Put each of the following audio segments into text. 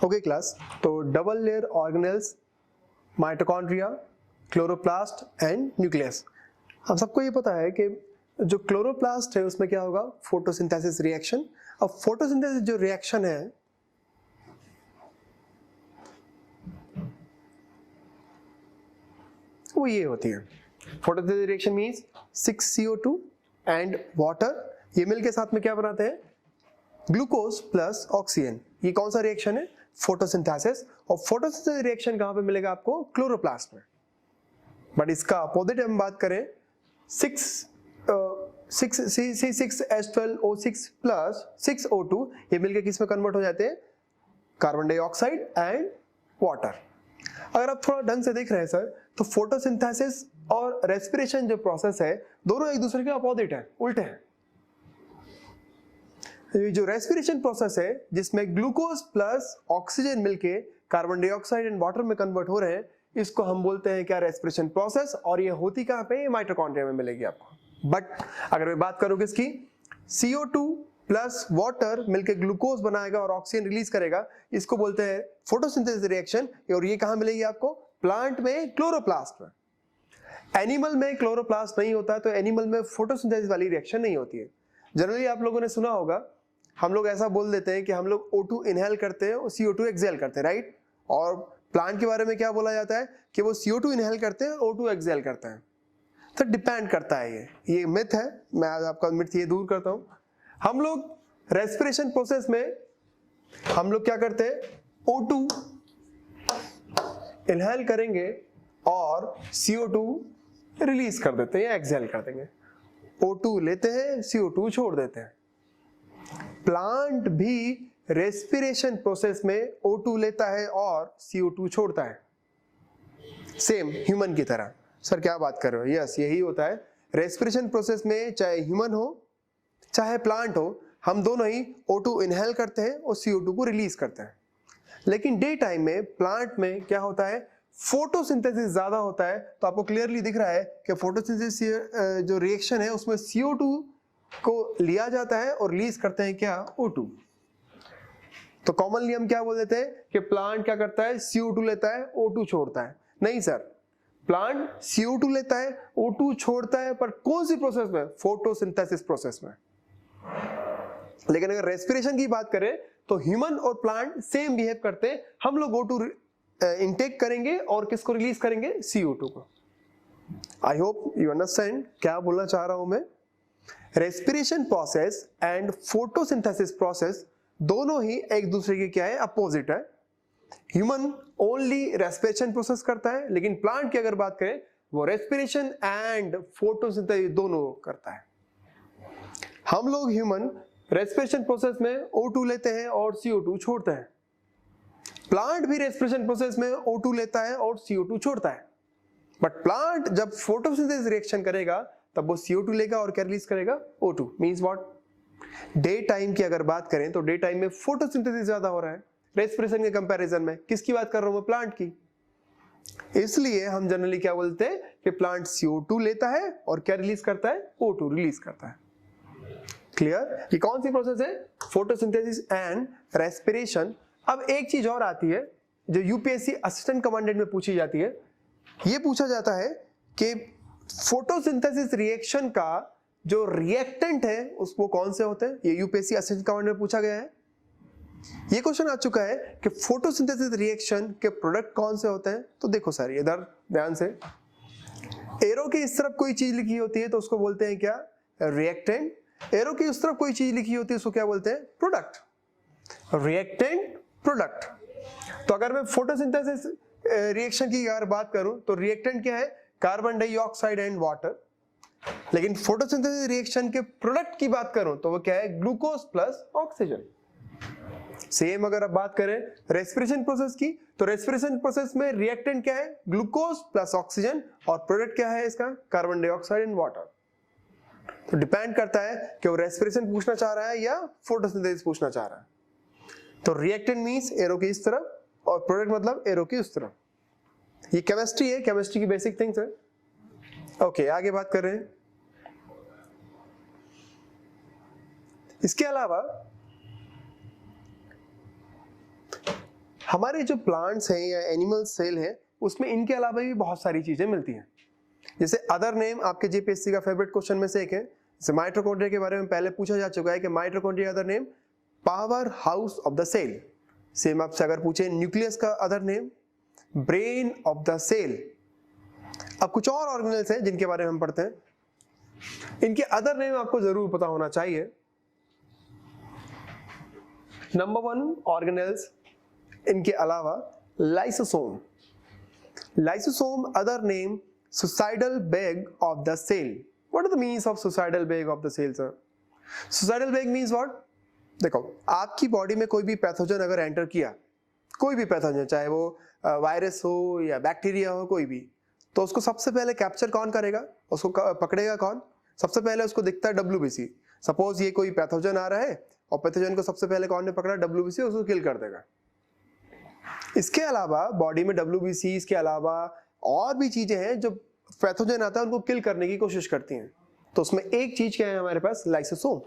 Okay class, तो double layer organelles, mitochondria, chloroplast and nucleus. हम सबको ये पता है कि जो क्लोरोप्लास्ट है उसमें क्या होगा, फोटोसिंथेसिस रिएक्शन। अब फोटोसिंथेसिस जो रिएक्शन है वो ये होती है, photosynthesis reaction means 6CO2 and water, ये मिलके साथ में क्या बनाते हैं, ग्लूकोज प्लस ऑक्सीजन। ये कौन सा रिएक्शन है, फोटोसिंथेसिस। और फोटोसिंथेसिस रिएक्शन कहां पे मिलेगा आपको, क्लोरोप्लास्ट में। बट इसका अपोजिट हम बात करें, 6C6H12O6 प्लस 6O2, ये मिलके किस में कन्वर्ट हो जाते हैं, कार्बन डाइऑक्साइड एंड वाटर। अगर आप थोड़ा ढंग से देख रहे हैं सर, तो फोटोसिंथेसिस और रेस्पिरेशन जो प्रोसेस है दोनों एक दूसरे के अपोजिट है, उल्टे हैं। ये जो रेस्पिरेशन प्रोसेस है जिसमें ग्लूकोज प्लस ऑक्सीजन मिलके कार्बन डाइऑक्साइड एंड वाटर में कन्वर्ट हो रहे हैं, इसको हम बोलते हैं क्या, रेस्पिरेशन प्रोसेस। और ये होती कहां पे, माइटोकॉन्ड्रिया में मिलेगी आपको। बट अगर मैं बात करूं किसकी, CO2 प्लस वाटर मिलके ग्लूकोज बनाएगा और ऑक्सीजन रिलीज करेगा, इसको बोलते हैं फोटोसिंथेसिस रिएक्शन। और ये कहां मिलेगी आपको, प्लांट में, क्लोरोप्लास्ट में। एनिमल में क्लोरोप्लास्ट नहीं होता है, तो एनिमल में फोटोसिंथेसिस वाली रिएक्शन नहीं होती है। जनरली आप लोगों ने सुना होगा, हम लोग ऐसा बोल देते हैं कि हम लोग O2 इनहेल करते हैं और CO2 एक्सहेल करते हैं, राइट। और प्लांट के बारे में क्या बोला जाता है कि वो CO2 इनहेल करते हैं और O2 एक्सहेल करते हैं। तो डिपेंड करता है, ये मिथ है, मैं आज आपका मिथ ये दूर करता हूं। हम लोग रेस्पिरेशन प्रोसेस में हम लोग क्या करते हैं, O2 इनहेल करेंगे और CO2 रिलीज कर देते हैं या एक्सहेल कर देंगे। O2 लेते हैं, CO2 छोड़ देते हैं। प्लांट भी रेस्पिरेशन प्रोसेस में O2 लेता है और CO2 छोड़ता है, सेम ह्यूमन की तरह। सर क्या बात कर रहे हो, यस यही होता है रेस्पिरेशन प्रोसेस में, चाहे ह्यूमन हो चाहे प्लांट हो, हम दोनों ही O2 इनहेल करते हैं और CO2 को रिलीज करते हैं। लेकिन डे टाइम में प्लांट में क्या होता है, फोटोसिंथेसिस ज्यादा होता है। तो आपको क्लियरली दिख रहा है कि फोटोसिंथेसिस जो रिएक्शन है उसमें CO2 को लिया जाता है और रिलीज करते हैं क्या, O2। तो कॉमनली हम क्या बोल देते हैं कि प्लांट क्या करता है, CO2 लेता है, O2 छोड़ता है। नहीं सर, प्लांट CO2 लेता है, O2 छोड़ता है, पर कौन सी प्रोसेस में, फोटोसिंथेसिस प्रोसेस में। लेकिन अगर रेस्पिरेशन की बात करें तो ह्यूमन और प्लांट सेम बिहेव करते हैं। हम लोग O2 इनटेक करेंगे और किसको रिलीज करेंगे, CO2 को। आई होप यू अंडरस्टैंड क्या बोलना चाह रहा हूं मैं। Respiration process and photosynthesis process दोनों ही एक दूसरे के क्या है, अपोजिट है। ह्यूमन ओनली रेस्पिरेशन प्रोसेस करता है, लेकिन प्लांट की अगर बात करें वो रेस्पिरेशन एंड फोटोसिंथेसिस दोनों करता है। हम लोग ह्यूमन रेस्पिरेशन प्रोसेस में O2 लेते हैं और CO2 छोड़ते हैं। प्लांट भी रेस्पिरेशन प्रोसेस में O2 लेता है और CO2 छोड़ता है। बट प्लांट जब फोटोसिंथेसिस रिएक्शन करेगा तब वो CO2 लेगा और क्या रिलीज करेगा, O2। Means what, day time की अगर बात करें तो डे टाइम में फोटोसिंथेसिस ज्यादा हो रहा है रेस्पिरेशन के कंपैरिजन में। किसकी बात कर रहा हूं मैं, प्लांट की। इसलिए हम जनरली क्या बोलते हैं कि प्लांट CO2 लेता है और क्या रिलीज करता है, O2 रिलीज करता है। क्लियर, ये कौन सी प्रोसेस है, फोटोसिंथेसिस एंड रेस्पिरेशन। अब एक चीज और आती है जो UPSC असिस्टेंट कमांडेंट में पूछी जाती है। ये पूछा जाता है कि फोटोसिंथेसिस रिएक्शन का जो रिएक्टेंट है उसको कौन से होते हैं। ये UPSC असिस्टेंट कमांडेंट में पूछा गया है। ये क्वेश्चन आ चुका है कि फोटोसिंथेसिस रिएक्शन के प्रोडक्ट कौन से होते हैं। तो देखो सर, इधर ध्यान से, एरो की इस तरफ कोई चीज लिखी होती है तो उसको बोलते हैं क्या, रिएक्टेंट। एरो की उस तरफ कोई चीज लिखी होती है उसको क्या बोलते हैं, प्रोडक्ट। Reactant, product. तो अगर मैं फोटोसिंथेसिस रिएक्शन की अगर बात करूं तो रिएक्टेंट क्या है, कार्बन डाइऑक्साइड एंड वाटर। लेकिन फोटोसिंथेसिस रिएक्शन के प्रोडक्ट की बात करूं तो वो क्या है, ग्लूकोज प्लस ऑक्सीजन। सेम अगर आप बात करें रेस्पिरेशन प्रोसेस की, तो रेस्पिरेशन प्रोसेस में रिएक्टेंट क्या है, ग्लूकोज प्लस ऑक्सीजन, और प्रोडक्ट क्या है इसका, कार्बन डाइऑक्साइड एंड वाटर। तो डिपेंड करता है कि वो रेस्पिरेशन पूछना चाह रहा है या फोटोसिंथेसिस पूछना चाह रहा है। तो रिएक्टेंट मींस एरो की इस तरफ और प्रोडक्ट मतलब एरो की उस तरफ। ये केमिस्ट्री है, केमिस्ट्री की बेसिक थिंग्स है। ओके, आगे बात कर रहे हैं। इसके अलावा हमारे जो प्लांट्स हैं या एनिमल सेल है उसमें इनके अलावा भी बहुत सारी चीजें मिलती हैं। जैसे अदर नेम आपके जेपीएससी का फेवरेट क्वेश्चन में से एक है, जैसे माइटोकॉन्ड्रिया के बारे में पहले पूछा जा चुका है कि mitochondria other name power house of the cell. Same आपसे अगर पूछे न्यूक्लियस का other name brain of the cell. अब कुछ और ऑर्गेनेल्स हैं जिनके बारे में हम पढ़ते हैं, इनके अदर नेम आपको जरूर पता होना चाहिए। नंबर 1 ऑर्गेनेल्स इनके अलावा lysosome. Lysosome other name suicidal bag of the cell. What are the means of suicidal bag of the cell, sir? Suicidal bag means what? देखो, आपकी बॉडी में कोई भी पैथोजन अगर एंटर किया, कोई भी पैथोजन, चाहे वो वायरस हो या बैक्टीरिया हो, कोई भी, तो उसको सबसे पहले कैप्चर कौन करेगा, उसको पकड़ेगा कौन? सबसे पहले उसको दिखता है WBC। सपोज ये कोई पैथोजन आ रहा है और पैथोजन को सबसे पहले कौन ने पकड़ा? WBC, उसको किल कर देगा। इसके अलावा बॉडी में WBC के अलावा और भी चीजें हैं जो पैथोजन आता है उनको किल करने की कोशिश करती हैं। तो उसमें एक चीज क्या है हमारे पास? लाइसोसोम।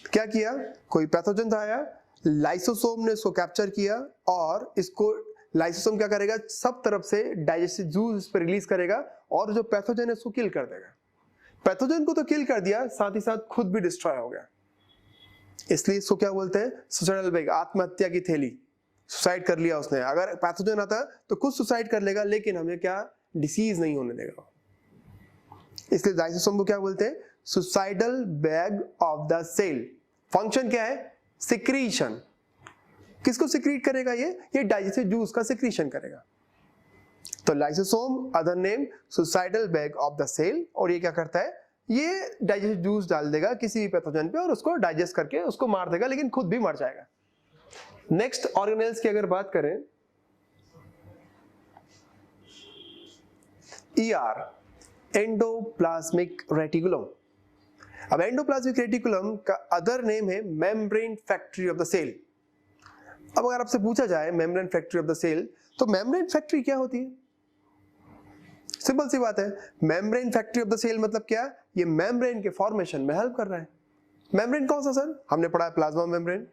क्या किया? कोई पैथोजन आया, लाइसोसोम ने इसको कैप्चर किया और इसको लाइसोसोम क्या करेगा? सब तरफ से डाइजेस्टिव जूस पर रिलीज करेगा और जो पैथोजन है उसको किल कर देगा। पैथोजन को तो किल कर दिया, साथ ही साथ खुद भी डिस्ट्रॉय हो गया। इसलिए इसको क्या बोलते हैं? सुसाइडल बैग, आत्महत्या की थैली। सुसाइड कर लिया उसने। अगर पैथोजन आता तो खुद सुसाइड कर लेगा, लेकिन हमें क्या डिसीज नहीं होने देगा। इसलिए लाइसोसोम को क्या बोलते हैं? Suicidal bag of the cell. Function क्या है? सिक्रीशन। किसको सिक्रीट करेगा? ये डाइजेस्टिव जूस का सिक्रीशन करेगा। तो lysosome other name suicidal bag of the cell, और ये क्या करता है? ये डाइजेस्टिव जूस डाल देगा किसी भी पैथोजन पे और उसको डाइजेस्ट करके उसको मार देगा, लेकिन खुद भी मर जाएगा। नेक्स्ट ऑर्गेनेल्स की अगर बात करें, ER एंडोप्लाज्मिक रेटिकुलम। अब एंडोप्लाज्मिक रेटिकुलम का अदर नेम है membrane factory of the cell. अब अगर आपसे पूछा जाए membrane factory of the cell, तो मेम्ब्रेन फैक्ट्री क्या होती है? सिंपल सी बात है, membrane factory of the cell मतलब क्या? ये मेम्ब्रेन के फॉर्मेशन में हेल्प कर रहा है। मेम्ब्रेन कौन सा सर? हमने पढ़ा है plasma membrane.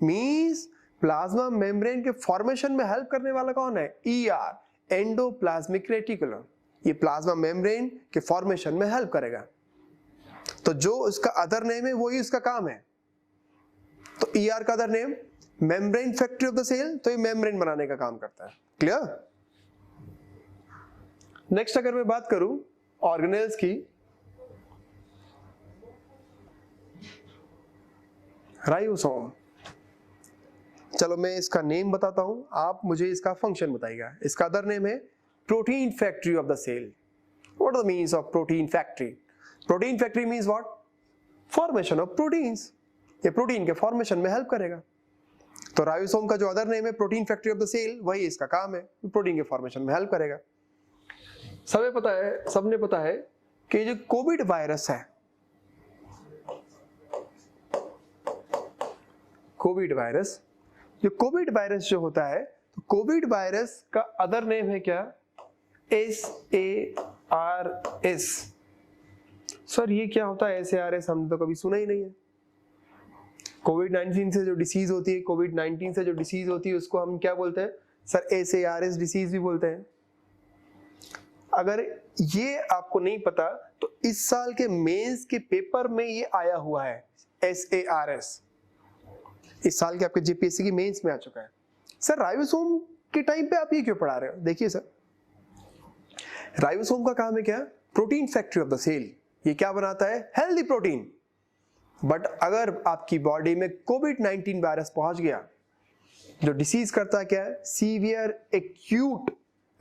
Means plasma membrane के फॉर्मेशन में हेल्प करने वाला कौन है? ER endoplasmic reticulum. ये प्लाज्मा मेम्ब्रेन के फॉर्मेशन में हेल्प करेगा। तो जो इसका अदर नेम है वही इसका काम है। तो ER का other name membrane factory of the cell, तो ये मेम्ब्रेन बनाने का काम करता है। क्लियर? नेक्स्ट अगर मैं बात करूं ऑर्गेनेल्स की, राइबोसोम। चलो मैं इसका नेम बताता हूं, आप मुझे इसका फंक्शन बताइएगा। इसका अदर नेम है protein factory of the cell. What are the means of protein factory? Protein factory means what? Formation of proteins. ये प्रोटीन के फॉर्मेशन में हेल्प करेगा। तो राइबोसोम का जो अदर नेम है protein factory of the cell, वही इसका काम है, प्रोटीन के फॉर्मेशन में हेल्प करेगा। सबने पता है कि जो कोविड वायरस है, कोविड वायरस जो होता है, तो कोविड वायरस का अदर नेम है क्या? SARS। सर ये क्या होता है SARS? हमने तो कभी सुना ही नहीं है। कोविड-19 से जो डिसीज होती है, उसको हम क्या बोलते हैं सर? SARS डिसीज भी बोलते हैं। अगर ये आपको नहीं पता तो इस साल के मेंस के पेपर में ये आया हुआ है SARS। इस साल के आपके जेपीएससी की मेंस में आ चुका है। सर राइबोसोम के टाइम पे आप ये क्यों पढ़ा रहे हो? देखिए सर, राइबोसोम का काम है क्या? Protein factory of the cell. ये क्या बनाता है? Healthy protein. बट अगर आपकी बॉडी में कोविड-19 वायरस पहुंच गया, जो डिसीज करता है क्या है? Severe acute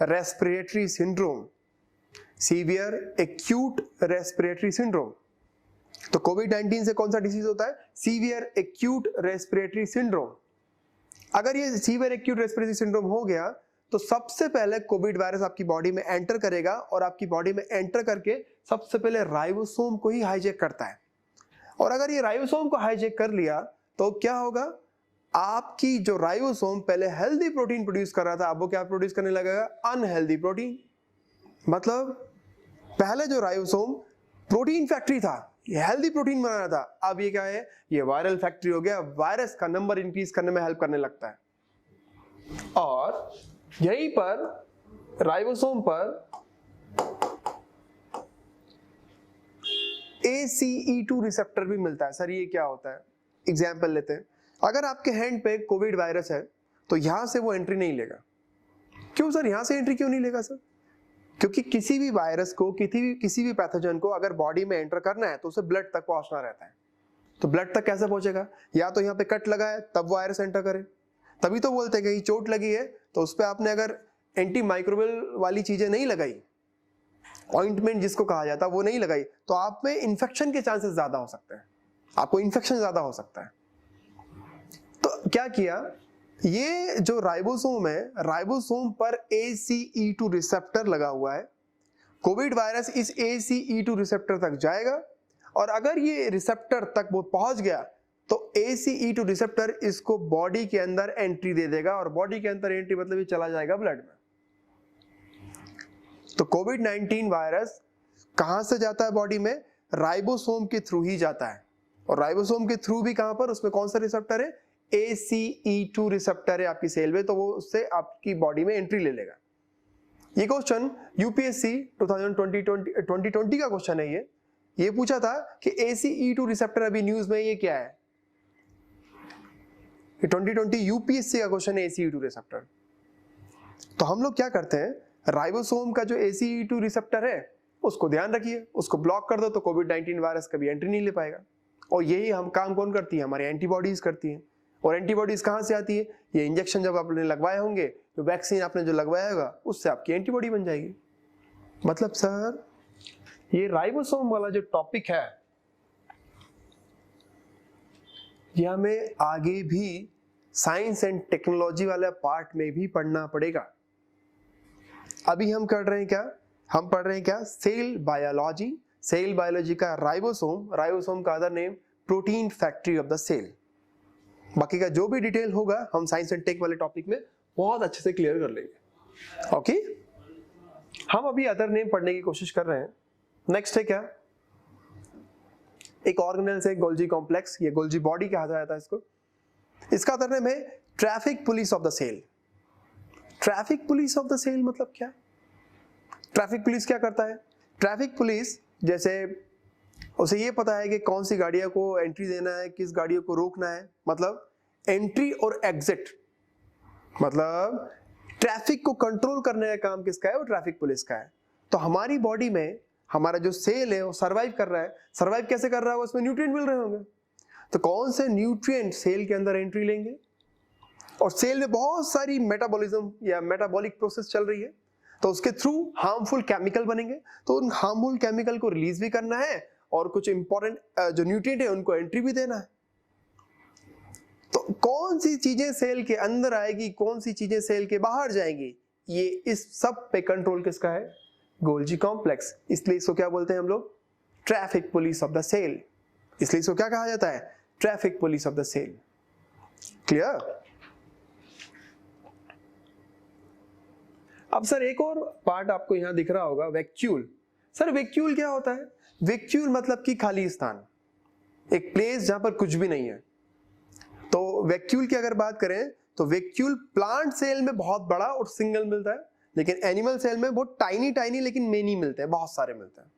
respiratory syndrome. Severe acute respiratory syndrome. तो कोविड-19 से कौन सा डिसीज होता है? Severe acute respiratory syndrome. अगर ये सीवियर एक्यूट रेस्पिरेटरी सिंड्रोम हो गया तो सबसे पहले कोविड वायरस आपकी बॉडी में एंटर करेगा और आपकी बॉडी में एंटर करके सबसे पहले राइबोसोम को ही हाईजैक करता है। और अगर ये राइबोसोम को हाईजैक कर लिया तो क्या होगा? आपकी जो राइबोसोम पहले हेल्दी प्रोटीन प्रोड्यूस कर रहा था, अब वो क्या प्रोड्यूस करने लगेगा? Unhealthy protein. मतलब पहले जो राइबोसोम प्रोटीन फैक्ट्री था, ये हेल्दी प्रोटीन बना रहा था, अब ये क्या है? ये वायरल फैक्ट्री हो गया। वायरस का नंबर इंक्रीज करने में हेल्प करने लगता है। और यहीं पर राइबोसोम पर ACE2 रिसेप्टर भी मिलता है। सर ये क्या होता है? एग्जाम्पल लेते हैं, अगर आपके हैंड पे कोविड वायरस है तो यहां से वो एंट्री नहीं लेगा। क्यों सर, यहां से एंट्री क्यों नहीं लेगा सर? क्योंकि किसी भी वायरस को, किसी भी पैथोजन को अगर बॉडी में एंटर करना है तो उसे ब्लड तक पहुंचना रहता है। तो ब्लड तक कैसे पहुंचेगा? या तो यहाँ पे कट लगा है तब वायरस एंटर करे, तभी तो बोलते हैं कि चोट लगी है तो उस पर आपने अगर एंटी माइक्रोबियल वाली चीजें नहीं लगाई, ऑइंटमेंट जिसको कहा जाता है वो नहीं लगाई, तो आप में इन्फेक्शन के चांसेस ज्यादा हो सकते हैं, आपको इन्फेक्शन ज्यादा हो सकता है। तो क्या किया, ये जो राइबोसोम है, राइबोसोम पर ACE2 रिसेप्टर लगा हुआ है। कोविड वायरस इस ACE2 रिसेप्टर तक जाएगा और अगर ये रिसेप्टर तक वो पहुंच गया तो ACE2 रिसेप्टर इसको बॉडी के अंदर एंट्री दे देगा, और बॉडी के अंदर एंट्री मतलब ये चला जाएगा ब्लड में। तो कोविड-19 वायरस कहां से जाता है बॉडी में? राइबोसोम के थ्रू ही जाता है। और राइबोसोम के थ्रू भी कहां पर? उसमें कौन सा रिसेप्टर है? ACE2 रिसेप्टर है आपकी सेल में, तो वो उससे आपकी बॉडी में एंट्री ले लेगा। ये क्वेश्चन UPSC 2020 का क्वेश्चन है। ये पूछा था कि ACE2 रिसेप्टर, अभी न्यूज में ये क्या है? 2020 UPSC का क्वेश्चन है ACE2 रिसेप्टर। तो हम लोग क्या करते हैं, राइबोसोम का जो ACE2 रिसेप्टर है उसको ध्यान रखिए, उसको ब्लॉक कर दो तो कोविड-19 वायरस कभी एंट्री नहीं ले पाएगा। और यही हम काम कौन करती है? हमारी एंटीबॉडीज करती हैं। और एंटीबॉडीज कहां से आती है? ये इंजेक्शन जब आपने लगवाए होंगे, तो वैक्सीन आपने जो लगवाया होगा उससे आपकी एंटीबॉडी बन जाएगी। मतलब सर ये राइबोसोम वाला जो टॉपिक है ये हमें आगे भी साइंस एंड टेक्नोलॉजी वाले पार्ट में भी पढ़ना पड़ेगा। अभी हम कर रहे हैं क्या? हम पढ़ रहे हैं क्या? Cell biology. सेल बायोलॉजी का राइबोसोम, राइबोसोम का other name protein factory of the cell. बाकी का जो भी डिटेल होगा हम साइंस एंड टेक वाले टॉपिक में बहुत अच्छे से क्लियर कर लेंगे। ओके, हम अभी अदर नेम पढ़ने की कोशिश कर रहे हैं। नेक्स्ट है क्या? एक ऑर्गेनेल से गोल्जी कॉम्प्लेक्स, ये गोल्जी बॉडी कहा जाता है इसको। इसका अदर नेम है traffic police of the cell. Traffic police of the cell मतलब क्या? ट्रैफिक पुलिस क्या करता है? ट्रैफिक पुलिस जैसे उसे ये पता है कि कौन सी गाड़ियों को एंट्री देना है, किस गाड़ियों को रोकना है, मतलब एंट्री और एग्जिट, मतलब ट्रैफिक को कंट्रोल करने का काम किसका है? वो ट्रैफिक पुलिस का है। तो हमारी बॉडी में हमारा जो सेल है वो सर्वाइव कर रहा है। सर्वाइव कैसे कर रहा है? उसमें न्यूट्रिएंट मिल रहे होंगे, तो कौन से न्यूट्रिएंट सेल के अंदर एंट्री लेंगे? और सेल में बहुत सारी मेटाबॉलिज्म या मेटाबॉलिक प्रोसेस चल रही है, तो उसके थ्रू हार्मफुल केमिकल बनेंगे, तो उन हार्मफुल केमिकल को रिलीज भी करना है और कुछ इंपॉर्टेंट जो न्यूट्रिएंट है उनको एंट्री भी देना है। तो कौन सी चीजें सेल के अंदर आएगी, कौन सी चीजें सेल के बाहर जाएंगी, ये इस सब पे कंट्रोल किसका है? Golgi complex. इसलिए इसको क्या बोलते हैं हम लोग? Traffic police of the cell. इसलिए इसको क्या कहा जाता है? Traffic police of the cell. Clear? अब सर एक और पार्ट आपको यहां दिख रहा होगा, वैक्यूल। सर वैक्यूल क्या होता है? वैक्यूल मतलब कि खाली स्थान, एक प्लेस जहां पर कुछ भी नहीं है। तो वैक्यूल की अगर बात करें तो वैक्यूल प्लांट सेल में बहुत बड़ा और सिंगल मिलता है, लेकिन एनिमल सेल में बहुत टाइनी लेकिन मेनी मिलते हैं, बहुत सारे मिलते हैं।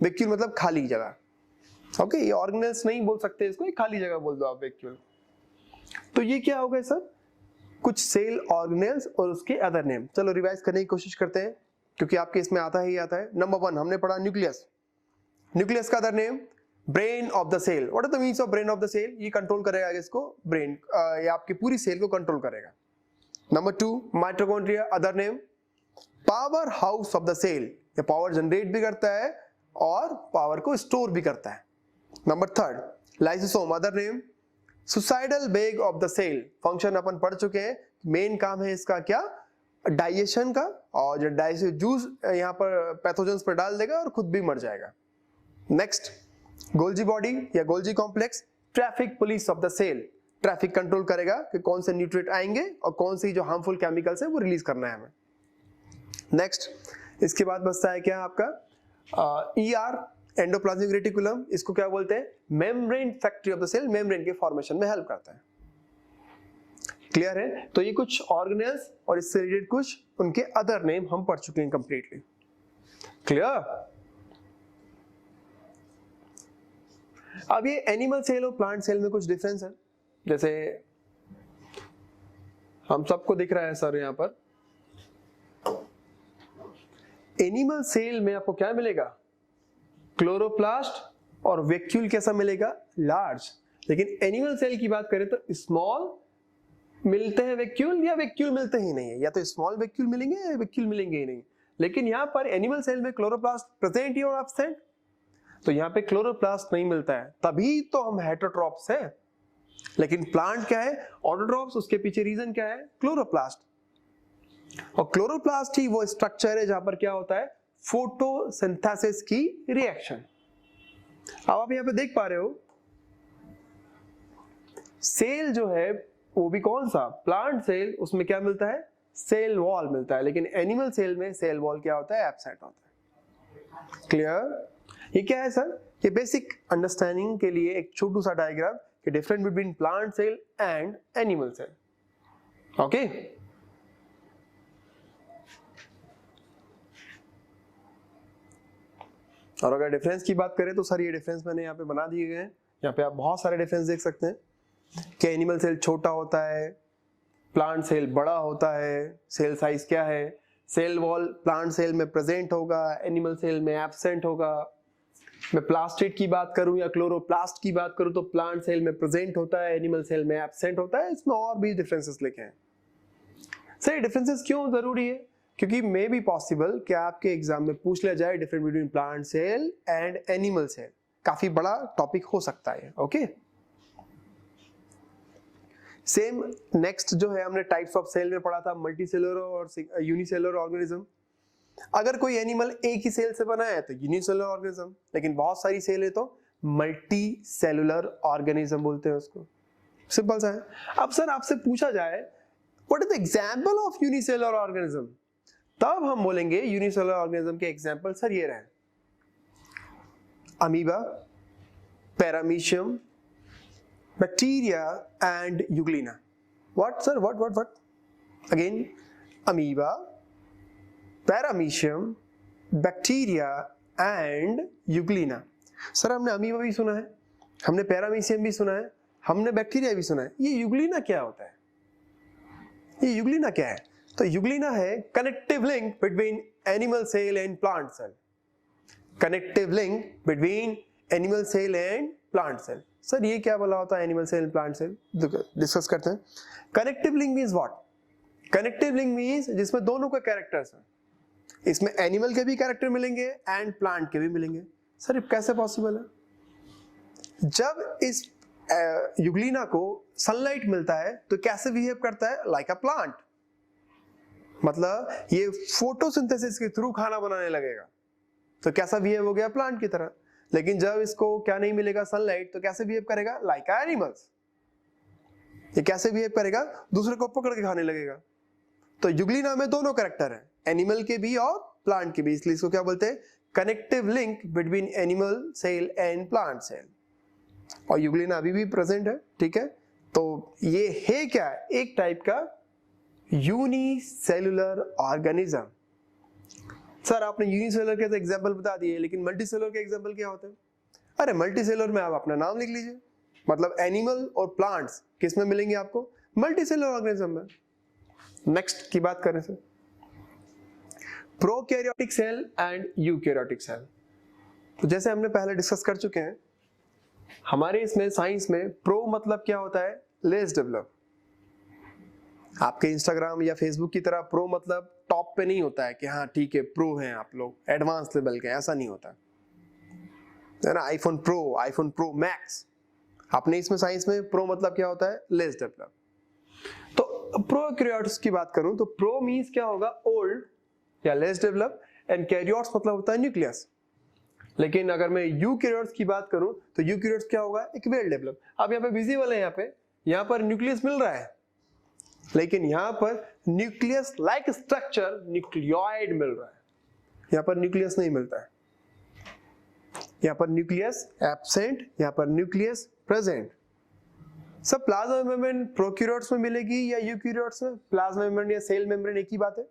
वैक्यूल मतलब खाली जगह। ओके, ये ऑर्गेनेल्स नहीं बोल सकते इसको, ये खाली जगह बोल दो आप वैक्यूल। तो ये क्या हो गया सर? कुछ सेल ऑर्गेनेल्स और उसके अदर नेम। चलो रिवाइज करने की कोशिश करते हैं क्योंकि आपके इसमें आता ही आता है। नंबर 1 हमने पढ़ा न्यूक्लियस। न्यूक्लियस का other name brain of the cell. What is the means of brain of the cell? ये कंट्रोल करेगा इसको, ब्रेन ये आपकी पूरी सेल को कंट्रोल करेगा। Number 2 mitochondria, other name power house of the cell. ये पावर जनरेट भी करता है और पावर को स्टोर भी करता है। Number 3 lysosome, other name suicidal bag of the cell. Function अपन पढ़ चुके हैं, मेन काम है इसका क्या? डाइजेशन का, और जो डाइजेशन जूस यहाँ पर पैथोजेंस पर डाल देगा और खुद भी मर जाएगा। नेक्स्ट गोल्जी बॉडी या Golgi complex, traffic police of the cell. Traffic control करेगा कि कौन से न्यूट्रिएंट आएंगे और कौन सी जो हार्मफुल केमिकल्स है वो रिलीज करना है हमें। नेक्स्ट इसके बाद बचता है क्या आपका? ER endoplasmic reticulum. इसको क्या बोलते हैं? Membrane factory of the cell. Membrane के फॉर्मेशन में हेल्प करता है। क्लियर है? तो ये कुछ ऑर्गेनेल्स और इससे रिलेटेड कुछ उनके अदर नेम हम पढ़ चुके हैं कंप्लीटली। क्लियर? अब ये एनिमल सेल और प्लांट सेल में कुछ डिफरेंस है, जैसे हम सबको दिख रहा है सर यहाँ पर, एनिमल सेल में आपको क्या मिलेगा? क्लोरोप्लास्ट और वैक्यूल कैसा मिलेगा? लार्ज। लेकिन एनिमल सेल की बात करें तो स्मॉल मिलते हैं वैक्यूल या वैक्यूल मिलते ही नहीं है, या तो स्मॉल वैक्यूल मिलेंगे या वैक्यूल मिलेंगे ही नहीं। लेकिन यहाँ पर एनिमल सेल में क्लोरोप्लास्ट प्रेजेंट या एब्सेंट, तो यहाँ पे क्लोरोप्लास्ट नहीं मिलता है, तभी तो हम हेटेरोट्रॉप्स हैं। लेकिन प्लांट क्या है? ऑटोट्रॉप्स। उसके पीछे रीजन क्या है? क्लोरोप्लास्ट। और क्लोरोप्लास्ट ही वो स्ट्रक्चर है जहां पर क्या होता है? फोटोसिंथेसिस की रिएक्शन। अब आप यहाँ पे देख पा रहे हो सेल जो है वो भी कौन सा? प्लांट सेल, उसमें क्या मिलता है? सेल वॉल मिलता है। लेकिन एनिमल सेल में सेल वॉल क्या होता है? एब्सेंट होता है। क्लियर? ये क्या है सर? ये बेसिक अंडरस्टैंडिंग के लिए एक छोटू सा डायग्राम कि difference between plant cell and animal cell. Okay? और अगर डिफरेंस की बात करें तो सर ये डिफरेंस मैंने यहाँ पे बना दिए गए हैं। यहाँ पे आप बहुत सारे डिफरेंस देख सकते हैं कि एनिमल सेल छोटा होता है, प्लांट सेल बड़ा होता है, सेल साइज क्या है, सेल वॉल प्लांट सेल में प्रेजेंट होगा, एनिमल सेल में एब्सेंट होगा। मैं प्लास्टिड की बात करूं या क्लोरोप्लास्ट की बात करूं तो प्लांट सेल में प्रेजेंट होता है, एनिमल सेल में एब्सेंट होता है। इसमें और भी डिफरेंसेस लिखे हैं। सर ये डिफरेंसेस क्यों जरूरी है? क्योंकि मे बी पॉसिबल कि आपके एग्जाम में पूछ लिया जाए difference between plant cell and animal cell. काफी बड़ा टॉपिक हो सकता है। ओके, सेम नेक्स्ट जो है हमने टाइप्स ऑफ सेल में पढ़ा था, मल्टीसेलुलर और यूनिसेलुलर ऑर्गेनिज्म। अगर कोई एनिमल एक ही सेल से बना है तो यूनिसेलुलर ऑर्गेनिज्म, लेकिन बहुत सारी सेल है तो मल्टी सेलुलर ऑर्गेनिज्म बोलते हैं उसको। सिंपल सा है। अब सर आपसे पूछा जाए what is the example of unicellular organism, तब हम बोलेंगे यूनिसेलुलर ऑर्गेनिज्म के एग्जांपल सर ये रहे, amoeba, paramecium, bacteria and Euglena. What sir? What again? Amoeba, paramecium, bacteria and Euglena. Sir हमने अमीबा भी सुना है, हमने पैरामीशियम भी सुना है, हमने बैक्टीरिया भी सुना है। ये यूग्लिना क्या होता है? ये यूग्लिना क्या है? तो यूग्लिना है connective link between animal cell and plant cell. Connective link between animal cell and plant cell. Sir ये क्या बोला होता है animal cell and plant cell? Discuss करते हैं। Connective link means what? Connective link means जिसमें दोनों के कैरेक्टर्स हैं। इसमें एनिमल के भी कैरेक्टर मिलेंगे एंड प्लांट के भी मिलेंगे। सर ये कैसे पॉसिबल है? जब इस यूग्लिना को सनलाइट मिलता है तो कैसे बिहेव करता है? Like a plant. मतलब ये फोटोसिंथेसिस के थ्रू खाना बनाने लगेगा, तो कैसा बिहेव हो गया? प्लांट की तरह। लेकिन जब इसको क्या नहीं मिलेगा? सनलाइट, तो कैसे बिहेव करेगा? Like animals. ये कैसे बिहेव करेगा? दूसरे को पकड़ के खाने लगेगा। तो यूग्लिना में दोनों कैरेक्टर हैं, एनिमल के भी और प्लांट के भी, इसलिए इसको क्या बोलते हैं? Connective link between animal cell and plant cell. और यूग्लिना अभी भी प्रेजेंट है। ठीक है, तो ये है क्या? एक टाइप का यूनिसेलुलर ऑर्गेनिज्म। सर आपने यूनिसेलुलर के तो एग्जांपल बता दिए, लेकिन मल्टीसेलुलर के एग्जांपल क्या होते हैं? अरे मल्टीसेलुलर में आप अपना नाम लिख लीजिए, मतलब एनिमल और प्लांट्स किस में मिलेंगे आपको? मल्टीसेलुलर ऑर्गेनिज्म में। नेक्स्ट की बात करें sir, prokaryotic cell and eukaryotic cell. तो जैसे हमने पहले डिस्कस कर चुके हैं, हमारे इसमें साइंस में प्रो मतलब क्या होता है? Less develop. आपके इंस्टाग्राम या फेसबुक की तरह प्रो मतलब टॉप पे नहीं होता है कि हाँ ठीक है प्रो हैं आप लोग, एडवांस लेवल के, ऐसा नहीं होता है ना। IPhone pro max. आपने इसमें साइंस में प्रो मतलब क्या होता है? Less develop. तो प्रोकैरियोट्स की बात करूं तो प्रो मींस क्या होगा? ओल्ड या लेस डेवलप, एंड कैरियोट्स मतलब होता है न्यूक्लियस। लेकिन अगर मैं यूकैरियोट्स की बात करूं तो यूकैरियोट्स क्या होगा? एक वेल डेवलप। अब यहाँ पे विजिबल है, यहाँ पर न्यूक्लियस मिल रहा है, लेकिन यहाँ पर न्यूक्लियस लाइक स्ट्रक्चर न्यूक्लियोइड मिल रहा है, यहाँ पर न्यूक्लियस नहीं मिलता है। यहाँ पर न्यूक्लियस एब्सेंट, यहाँ पर न्यूक्लियस प्रेजेंट। सब प्लाज्मा मेम्ब्रेन प्रोकैरियोट्स में मिलेगी या यूकैरियोट्स में? प्लाज्मा मेम्ब्रेन या सेल मेम्ब्रेन एक ही बात है।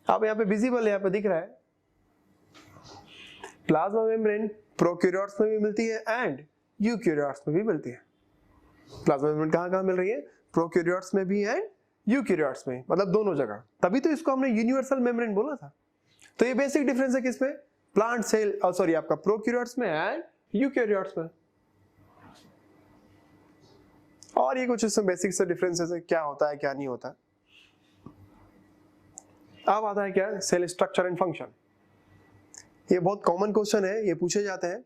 आप यहाँ पे विजिबल है, यहाँ पे दिख रहा है। प्लाज्मा मेम्ब्रेन प्रोकैरियोट्स में भी मिलती है एंड यूकैरियोट्स में भी मिलती है। प्लाज्मा मेम्ब्रेन कहाँ मिल रही है? प्रोकैरियोट्स में भी एंड यूकैरियोट्स में, मतलब दोनों जगह। तभी तो इसको हमने यूनिवर्सल मेम्ब्रेन बोला था। तो ये बेसिक डिफरेंस है किसमें? प्लांट सेल सॉरी आपका प्रोकैरियोट्स में एंड यूकैरियोट्स में। और ये कुछ इसमें बेसिक से डिफरेंसेस है, क्या होता है क्या नहीं होता। अब आता है क्या? Cell structure and function. ये बहुत कॉमन क्वेश्चन है, ये पूछे जाते हैं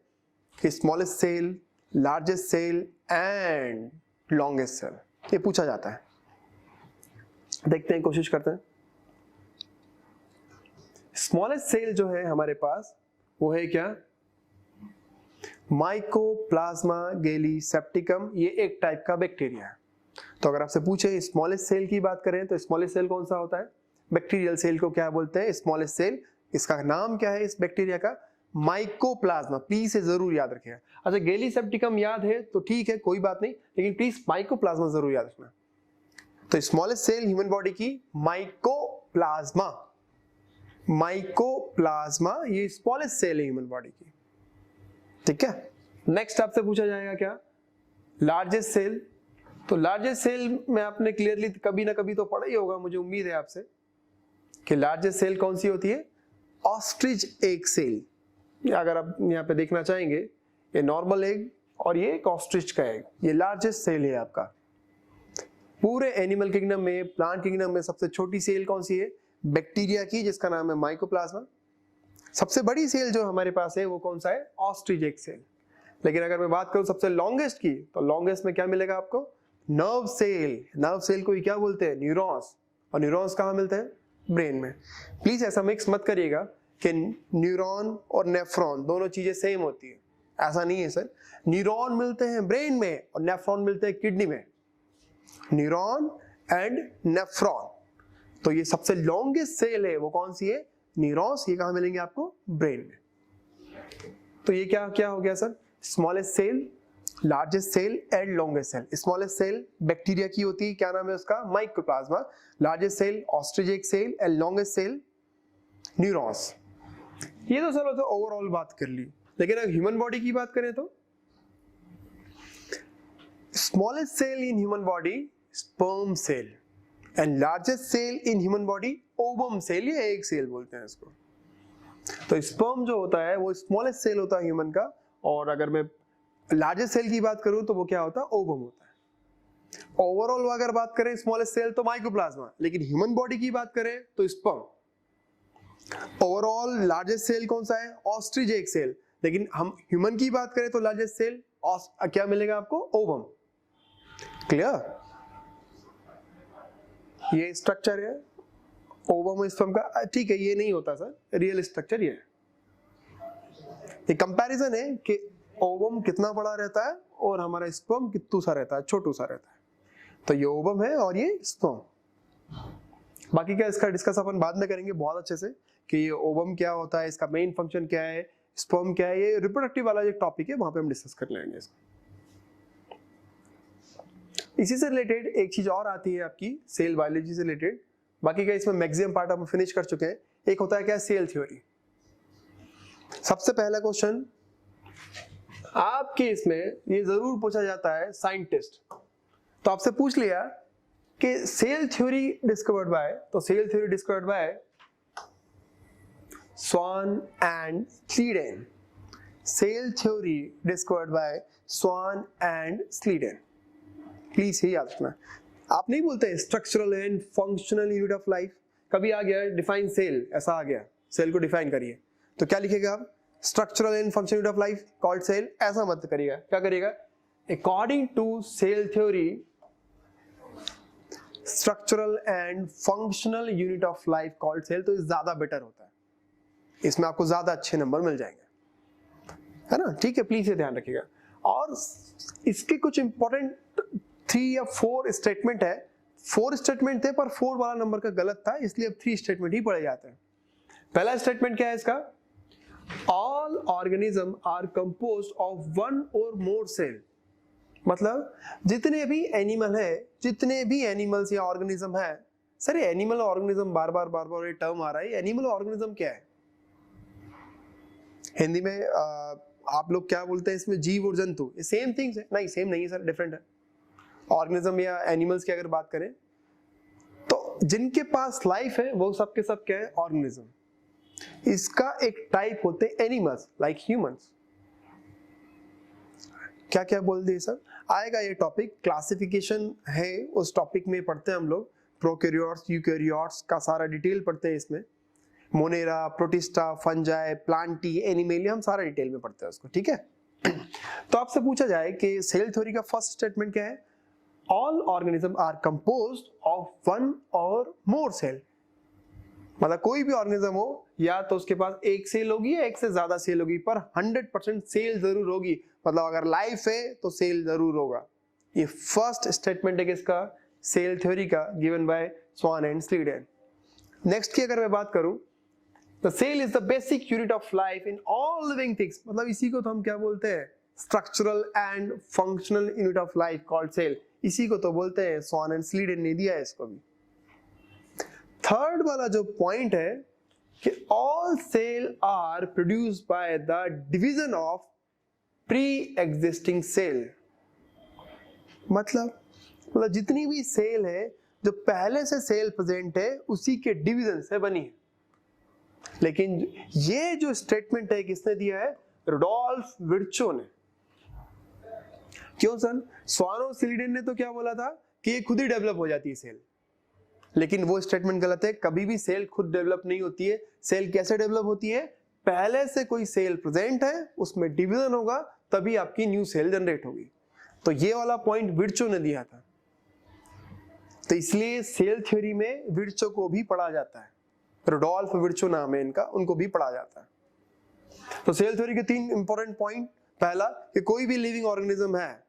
कि smallest cell, largest cell and longest cell, ये पूछा जाता है। देखते हैं, कोशिश करते हैं। स्मॉलेस्ट सेल जो है हमारे पास वो है क्या? माइकोप्लाज्मा गैली सेप्टिकम। ये एक टाइप का बैक्टीरिया है। तो अगर आपसे पूछे स्मॉलेस्ट सेल की बात करें तो स्मॉलेस्ट सेल कौन सा होता है? बैक्टीरियल सेल को क्या बोलते हैं? Smallest cell. इसका नाम क्या है इस बैक्टीरिया का? माइकोप्लाज्मा। प्लीज से जरूर याद रखिएगा। अच्छा, गैली सेप्टिकम याद है तो ठीक है, कोई बात नहीं, लेकिन प्लीज माइकोप्लाज्मा जरूर याद रखना। तो स्मॉलेस्ट सेल ह्यूमन बॉडी की माइकोप्लाज्मा। माइकोप्लाज्मा ये स्मॉलेस्ट सेल है ह्यूमन बॉडी की, ठीक है। नेक्स्ट आपसे पूछा जाएगा क्या? Largest cell. तो लार्जेस्ट सेल में आपने क्लियरली कभी ना कभी तो पढ़ा ही होगा, मुझे उम्मीद है आपसे, कि लार्जेस्ट सेल कौन सी होती है? Ostrich egg cell. अगर आप यहाँ पे देखना चाहेंगे, ये नॉर्मल एग और ये एक ऑस्ट्रिच का एग, ये लार्जेस्ट सेल है आपका। पूरे एनिमल किंगडम में, प्लांट किंगडम में सबसे छोटी सेल कौन सी है? बैक्टीरिया की, जिसका नाम है माइकोप्लाज्मा। सबसे बड़ी सेल जो हमारे पास है वो कौन सा है? Ostrich egg cell. लेकिन अगर मैं बात करूं सबसे लॉन्गेस्ट की, तो लॉन्गेस्ट में क्या मिलेगा आपको? Nerve cell. नर्व सेल को क्या बोलते हैं? न्यूरॉन्स। और न्यूरॉन्स कहाँ मिलते हैं? ब्रेन में। प्लीज ऐसा मिक्स मत करिएगा कि न्यूरॉन और नेफ्रॉन दोनों चीजें सेम होती है, ऐसा नहीं है सर। न्यूरॉन मिलते हैं ब्रेन में और नेफ्रॉन मिलते हैं किडनी में। Neuron and nephron. तो ये सबसे लॉन्गेस्ट सेल है वो कौन सी है? न्यूरॉन्स। ये कहाँ मिलेंगे आपको? ब्रेन में। तो ये क्या क्या हो गया sir? Smallest cell, largest cell and longest cell. Smallest cell bacteria की होती है, क्या नाम है उसका? Mycoplasma. Largest cell ostrich egg cell and longest cell neurons. ये तो चलो तो ओवरऑल बात कर ली, लेकिन अगर ह्यूमन बॉडी की बात करें तो smallest cell in human body sperm cell and largest cell in human body ovum cell या एग सेल बोलते हैं इसको। तो स्पर्म जो होता है वो स्मॉलेस्ट सेल होता है ह्यूमन का, और अगर मैं लार्जेस्ट सेल की बात करूं तो वो क्या होता है? ओवम होता है। ओवरऑल अगर बात करें स्मॉलेस्ट सेल तो माइकोप्लाज्मा, लेकिन ह्यूमन बॉडी की बात करें तो स्पर्म। ओवरऑल लार्जेस्ट सेल कौन सा है? Ostrich egg cell. लेकिन हम ह्यूमन की बात करें तो लार्जेस्ट सेल क्या मिलेगा आपको? ओवम। क्लियर? ये स्ट्रक्चर है ओवम स्पर्म का, ठीक है। ये नहीं होता सर, रियल स्ट्रक्चर ये है। ये कंपैरिजन है कि ओवम कितना बड़ा रहता है और हमारा स्पर्म कितू सा रहता है, छोटू सा रहता है। तो ये ओवम है और ये स्पर्म। बाकी क्या इसका डिस्कस अपन बाद में करेंगे बहुत अच्छे से, कि ये ओवम क्या होता है, इसका मेन फंक्शन क्या है, स्पर्म क्या है। ये रिप्रोडक्टिव वाला जो टॉपिक है वहां पे हम डिस्कस कर लेंगे इसको। इसी से रिलेटेड एक चीज और आती है आपकी सेल बायोलॉजी से रिलेटेड। बाकी क्या इसमें मैक्सिमम पार्ट हम फिनिश कर चुके हैं। एक होता है क्या? Cell theory. सबसे पहला क्वेश्चन आपके इसमें ये जरूर पूछा जाता है साइंटिस्ट, तो आपसे पूछ लिया कि सेल थ्योरी डिस्कवर्ड बाय, तो cell theory discovered by Schwann and Schleiden. Cell theory discovered by Schwann and Schleiden. Please ये याद रखना। आप नहीं बोलते structural and functional unit of life, कभी आ गया डिफाइन सेल, ऐसा आ गया सेल को डिफाइन करिए, तो क्या लिखेगा आप? Structural and functional unit of life called cell. ऐसा मत करिएगा, क्या करिएगा? According to cell theory structural and functional unit of life called cell, तो ज्यादा बेटर होता है, इसमें आपको ज्यादा अच्छे नंबर मिल जाएंगे, है ना? ठीक है, प्लीज ये ध्यान रखिएगा। और इसके कुछ इंपॉर्टेंट 3 या 4 स्टेटमेंट है। 4 स्टेटमेंट थे पर 4 वाला नंबर का गलत था, इसलिए अब 3 स्टेटमेंट ही पढ़े जाते हैं। पहला स्टेटमेंट क्या है इसका? All organism are composed of 1 or more cell. मतलब जितने भी एनिमल है, जितने भी एनिमल्स या ऑर्गेनिज्म है, सर ये एनिमल ऑर्गेनिज्म बार बार ये टर्म आ रहा है, एनिमल ऑर्गेनिज्म क्या है? हिंदी में आप लोग क्या बोलते हैं इसमें? जीव और जंतु, ये सेम थिंग्स है? नहीं, सेम नहीं है सर, डिफरेंट है। ऑर्गेनिज्म या एनिमल्स की अगर बात करें तो जिनके पास लाइफ है वो सबके सब क्या है? ऑर्गेनिज्म। इसका एक टाइप होते हैं एनिमल्स लाइक ह्यूमंस। क्या क्या बोल दिए सर? आएगा ये टॉपिक, क्लासिफिकेशन है, उस टॉपिक में पढ़ते हैं हम लोग। प्रोकैरियोट्स, यूकैरियोट्स का सारा डिटेल पढ़ते हैं इसमें। Monera, protista, fungi, Plantae, animalia, हम सारा डिटेल में पढ़ते हैं उसको, ठीक है। तो आपसे पूछा जाए कि सेल थ्योरी का फर्स्ट स्टेटमेंट क्या है? All organism are composed of one or more cell. मतलब कोई भी ऑर्गेनिज्म हो, या तो उसके पास एक सेल होगी या एक से ज्यादा सेल होगी, पर 100% सेल जरूर होगी। मतलब अगर लाइफ है तो सेल जरूर होगा। ये फर्स्ट स्टेटमेंट है किसका? सेल थ्योरी का, given by Schwann and Schleiden. Next की अगर मैं बात करूं, the cell is the basic unit of life in all living things. मतलब इसी को तो हम क्या बोलते हैं? Structural and functional unit of life called cell. इसी को तो बोलते हैं, स्वान एंड स्लीडेन ने दिया है इसको भी। थर्ड वाला जो पॉइंट है कि all cells are produced by the division of pre existing cell. मतलब जितनी भी सेल है, जो पहले से सेल प्रेजेंट है, उसी के डिवीजन से बनी है। लेकिन ये जो स्टेटमेंट है किसने दिया है? रुडोल्फ विर्चो ने। क्यों सर? स्वान और स्लीडेन ने तो क्या बोला था कि ये खुद ही डेवलप हो जाती है सेल, लेकिन वो स्टेटमेंट गलत है। कभी भी सेल खुद डेवलप नहीं होती है। सेल कैसे डेवलप होती है? पहले से कोई सेल प्रेजेंट है, उसमें डिवीजन होगा, तभी आपकी न्यू सेल जनरेट होगी। तो ये वाला पॉइंट विर्चो ने दिया था। तो इसलिए सेल थ्योरी में विर्चो को भी पढ़ा जाता है। रुडोल्फ विर्चो नाम है इनका, उनको भी पढ़ा जाता है। तो सेल थ्योरी के 3 इंपॉर्टेंट पॉइंट। पहला कि कोई भी लिविंग ऑर्गेनिज्म है,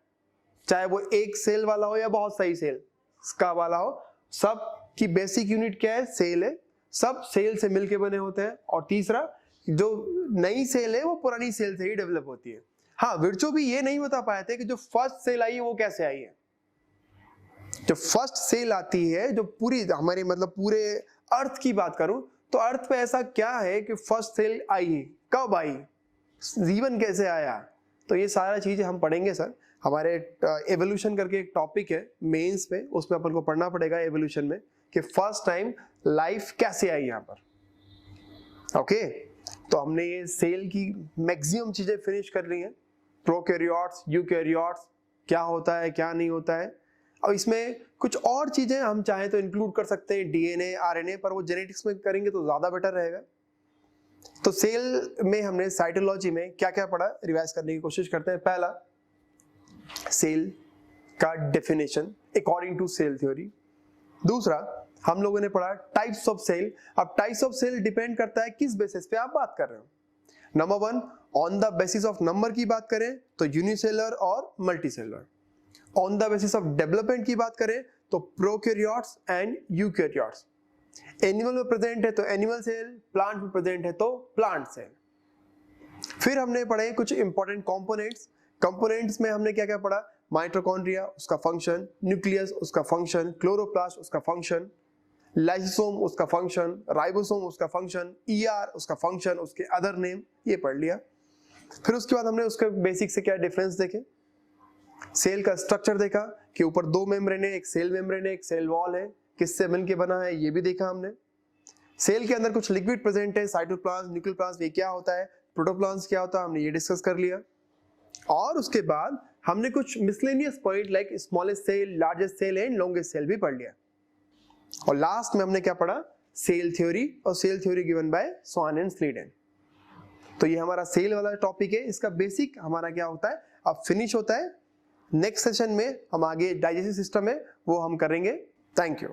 चाहे वो एक सेल वाला हो या बहुत सारी सेल का वाला हो, सब की बेसिक यूनिट क्या है? सेल है। सब सेल से मिलके बने होते हैं। और तीसरा, जो नई सेल है वो पुरानी सेल से ही डेवलप होती है। हाँ, विर्चो भी ये नहीं बता पाए थे कि जो फर्स्ट सेल आई है वो कैसे आई है। जो फर्स्ट सेल आती है, जो पूरी हमारे मतलब पूरे अर्थ की बात करूं तो अर्थ पे ऐसा क्या है कि फर्स्ट सेल आई, कब आई, जीवन कैसे आया, तो ये सारा चीजें हम पढ़ेंगे सर। हमारे एवोल्यूशन करके एक टॉपिक है मेंस पे, उसमें अपन को पढ़ना पड़ेगा एवोल्यूशन में कि फर्स्ट टाइम लाइफ कैसे आई यहाँ पर। ओके, तो हमने ये सेल की मैक्सिमम चीजें फिनिश कर ली हैं। प्रोकैरियोट्स, यूकैरियोट्स, क्या होता है क्या नहीं होता है। अब इसमें कुछ और चीजें हम चाहें तो इंक्लूड कर सकते हैं, डीएनए, आरएनए, पर वो जेनेटिक्स में करेंगे तो ज्यादा बेटर रहेगा। तो सेल में हमने साइटोलॉजी में क्या क्या पढ़ा, रिवाइज करने की कोशिश करते हैं। पहला, सेल का definition according to cell theory. दूसरा, हम लोगों ने पढ़ा टाइप्स ऑफ सेल। अब टाइप्स ऑफ सेल डिपेंड करता है किस बेसिस पे आप बात कर रहे हो। Number 1, on the basis of number की बात करें तो यूनिसेलर और multicellular. On the basis of development की बात करें तो प्रोकैरियोट्स एंड यूकैरियोट्स। एनिमल में प्रेजेंट है तो एनिमल सेल, प्लांट में प्रेजेंट है तो प्लांट सेल। फिर हमने पढ़े कुछ इंपॉर्टेंट कंपोनेंट्स। कंपोनेंट्स में हमने क्या क्या पढ़ा? माइटोकॉन्ड्रिया, उसका फंक्शन, न्यूक्लियस, उसका फंक्शन, क्लोरोप्लास्ट, उसका फंक्शन, लाइसोसोम, उसका फंक्शन, राइबोसोम, उसका फंक्शन, ईआर, उसका फंक्शन, उसके अदर नेम, ये पढ़ लिया। फिर उसके बाद हमने उसके बेसिक से क्या डिफरेंस देखे। सेल का स्ट्रक्चर देखा कि ऊपर 2 मेम्ब्रेन है, एक सेल मेम्ब्रेन है, एक सेल वॉल है, किससे मिलके बना है ये भी देखा हमने। सेल के अंदर कुछ लिक्विड प्रेजेंट है, साइटोप्लाज्म, न्यूक्लियोप्लाज्म, ये क्या होता है, प्रोटोप्लाज्म क्या होता है, हमने ये डिस्कस कर लिया। और उसके बाद हमने कुछ miscellaneous point like smallest cell, largest cell and longest cell भी पढ़ लिया। और लास्ट में हमने क्या पढ़ा? सेल थ्योरी, और cell theory given by Schwann and Schleiden. तो ये हमारा सेल वाला टॉपिक है। इसका बेसिक हमारा क्या होता है अब फिनिश होता है। नेक्स्ट सेशन में हम आगे डाइजेस्टिव सिस्टम है वो हम करेंगे। Thank you.